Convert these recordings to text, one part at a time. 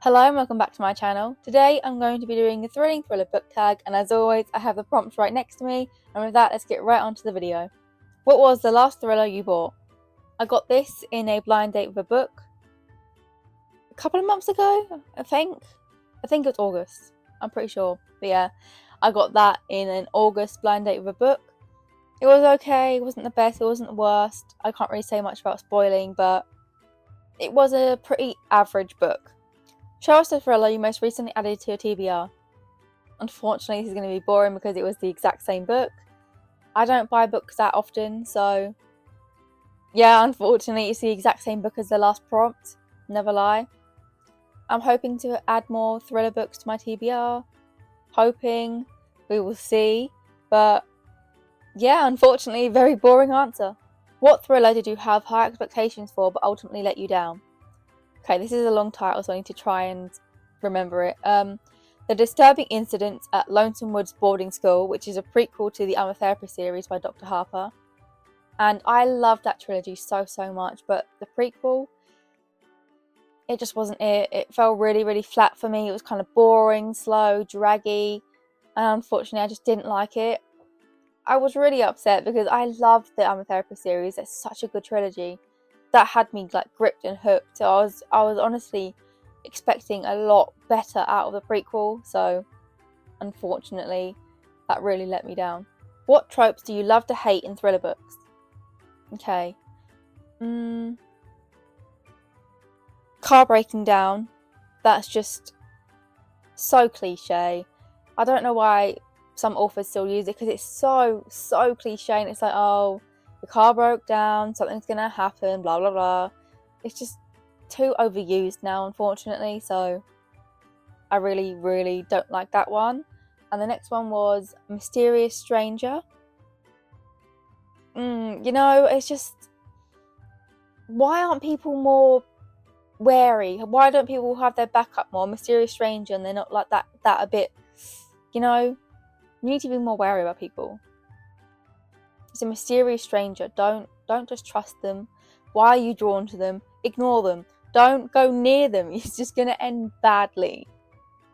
Hello and welcome back to my channel. Today I'm going to be doing a thrilling thriller book tag, and as always I have the prompts right next to me, and with that let's get right onto the video. What was the last thriller you bought? I got this in a blind date with a book a couple of months ago, I think it was August, I'm pretty sure, but yeah, I got that in an August blind date with a book. It was okay, it wasn't the best, it wasn't the worst. I can't really say much about spoiling, but it was a pretty average book. Show us the thriller you most recently added to your TBR. Unfortunately, this is going to be boring because it was the exact same book. I don't buy books that often, so yeah, unfortunately, it's the exact same book as the last prompt. Never lie. I'm hoping to add more thriller books to my TBR. Hoping. We will see. But yeah, unfortunately, very boring answer. What thriller did you have high expectations for but ultimately let you down? Okay, this is a long title, so I need to try and remember it. The Disturbing Incidents at Lonesome Woods Boarding School, which is a prequel to the I'm a Therapist series by Dr. Harper. And I loved that trilogy so much, but the prequel, it just wasn't it. It fell really flat for me. It was kind of boring, slow, draggy, and unfortunately I just didn't like it. I was really upset because I loved the I'm a Therapist series. It's such a good trilogy. That had me like gripped and hooked. So I was honestly expecting a lot better out of the prequel, so unfortunately that really let me down. What tropes do you love to hate in thriller books? Okay. Car breaking down. That's just so cliche. I don't know why some authors still use it because it's so cliche, and it's like, oh, the car broke down, something's gonna happen, blah blah blah. It's just too overused now, unfortunately, so I really don't like that one. And the next one was Mysterious Stranger. It's just, why aren't people more wary? Why don't people have their backup more? Mysterious Stranger, and they're not like that a bit, you need to be more wary about people. It's a mysterious stranger. Don't just trust them. Why are you drawn to them? Ignore them. Don't go near them. It's just going to end badly.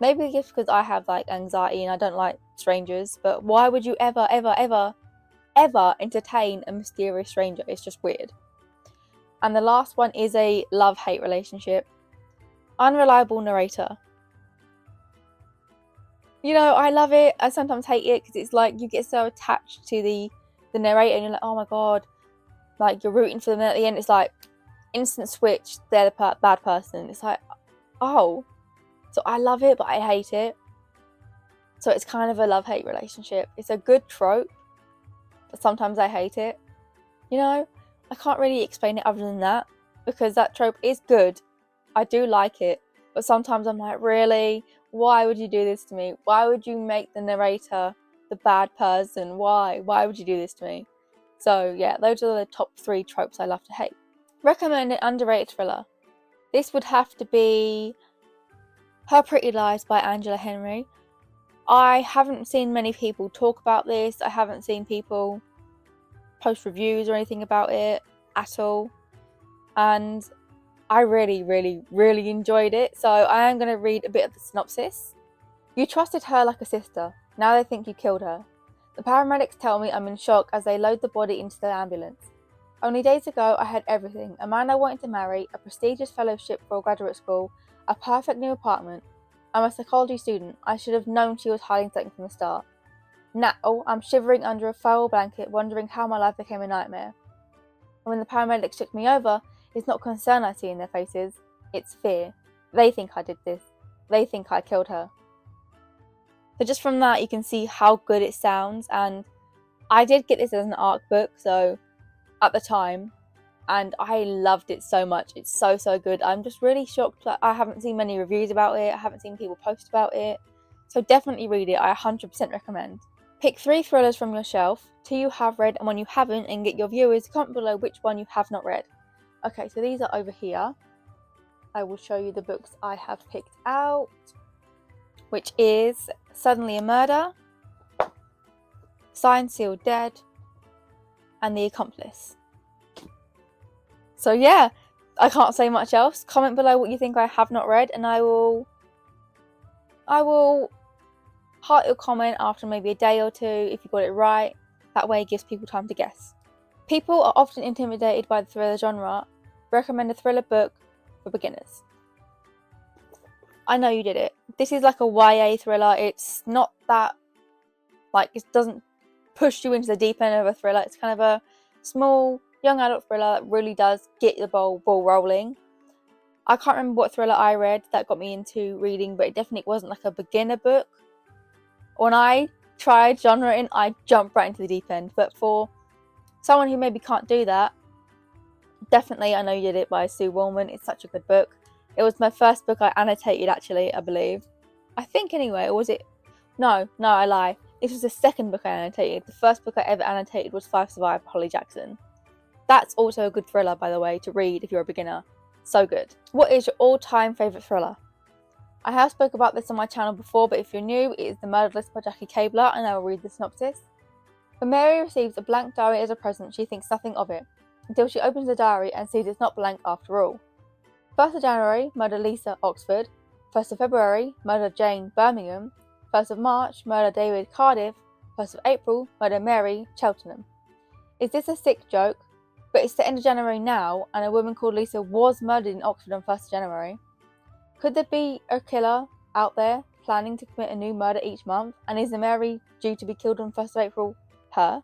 Maybe it's because I have like anxiety and I don't like strangers, but why would you ever entertain a mysterious stranger? It's just weird. And the last one is a love-hate relationship. Unreliable narrator. I love it. I sometimes hate it because it's like you get so attached to the narrator and you're like, oh my god, like you're rooting for them, and at the end it's like instant switch, they're the bad person. It's like, oh, so I love it but I hate it. So it's kind of a love-hate relationship. It's a good trope, but sometimes I hate it. I can't really explain it other than that, because that trope is good. I do like it, but sometimes I'm like, really? Why would you do this to me? Why would you make the narrator the bad person? Why would you do this to me? So yeah, those are the top 3 tropes I love to hate. Recommend an underrated thriller. This would have to be Her Pretty Lies by Angela Henry. I haven't seen many people talk about this. I haven't seen people post reviews or anything about it at all, and I really enjoyed it. So I am going to read a bit of the synopsis. You trusted her like a sister. Now they think you killed her. The paramedics tell me I'm in shock as they load the body into the ambulance. Only days ago I had everything: a man I wanted to marry, a prestigious fellowship for a graduate school, a perfect new apartment. I'm a psychology student. I should have known she was hiding something from the start. Now I'm shivering under a foul blanket, wondering how my life became a nightmare. And when the paramedics took me over, it's not concern I see in their faces, it's fear. They think I did this. They think I killed her. So just from that you can see how good it sounds, and I did get this as an ARC book, so at the time, and I loved it so much. It's so good. I'm just really shocked that I haven't seen many reviews about it. I haven't seen people post about it. So definitely read it. I 100% recommend. Pick 3 thrillers from your shelf, 2 you have read and 1 you haven't, and get your viewers to comment below which one you have not read. Okay, so these are over here. I will show you the books I have picked out, which is Suddenly a Murder, Signed, Sealed, Dead, and The Accomplice. So yeah, I can't say much else. Comment below what you think I have not read, and I will heart your comment after maybe a day or two if you got it right. That way it gives people time to guess. People are often intimidated by the thriller genre. Recommend a thriller book for beginners. I know you did it. This is like a YA thriller. It's not that, like, it doesn't push you into the deep end of a thriller. It's kind of a small young adult thriller that really does get the ball rolling. I can't remember what thriller I read that got me into reading, but it definitely wasn't like a beginner book. When I tried genre in, I jumped right into the deep end. But for someone who maybe can't do that, definitely I Know You Did It by Sue Woolman. It's such a good book. It was my first book I annotated, actually, I believe. I think anyway, or was it? No, I lie. This was the second book I annotated. The first book I ever annotated was Five Survive by Holly Jackson. That's also a good thriller, by the way, to read if you're a beginner. So good. What is your all-time favourite thriller? I have spoke about this on my channel before, but if you're new, it is The Murdered List by Jackie Kabler, and I will read the synopsis. When Mary receives a blank diary as a present, she thinks nothing of it, until she opens the diary and sees it's not blank after all. 1st of January, murder Lisa, Oxford. 1st of February, murder Jane, Birmingham. 1st of March, murder David, Cardiff. 1st of April, murder Mary, Cheltenham. Is this a sick joke? But it's the end of January now, and a woman called Lisa was murdered in Oxford on 1st of January. Could there be a killer out there planning to commit a new murder each month? And is the Mary due to be killed on 1st of April her?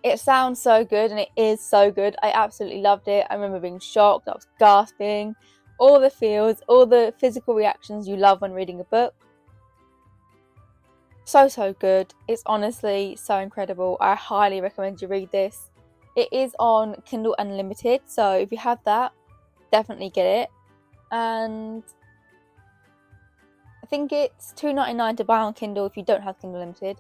It sounds so good, and it is so good. I absolutely loved it. I remember being shocked, I was gasping, all the feels, all the physical reactions you love when reading a book. So good. It's honestly so incredible. I highly recommend you read this. It is on Kindle Unlimited, so if you have that, definitely get it. And I think it's $2.99 to buy on Kindle if you don't have Kindle Unlimited.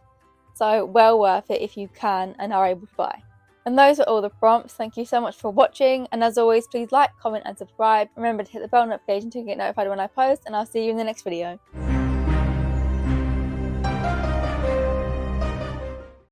So well worth it if you can and are able to buy. And those are all the prompts. Thank you so much for watching. And as always, please like, comment and subscribe. Remember to hit the bell notification to get notified when I post. And I'll see you in the next video.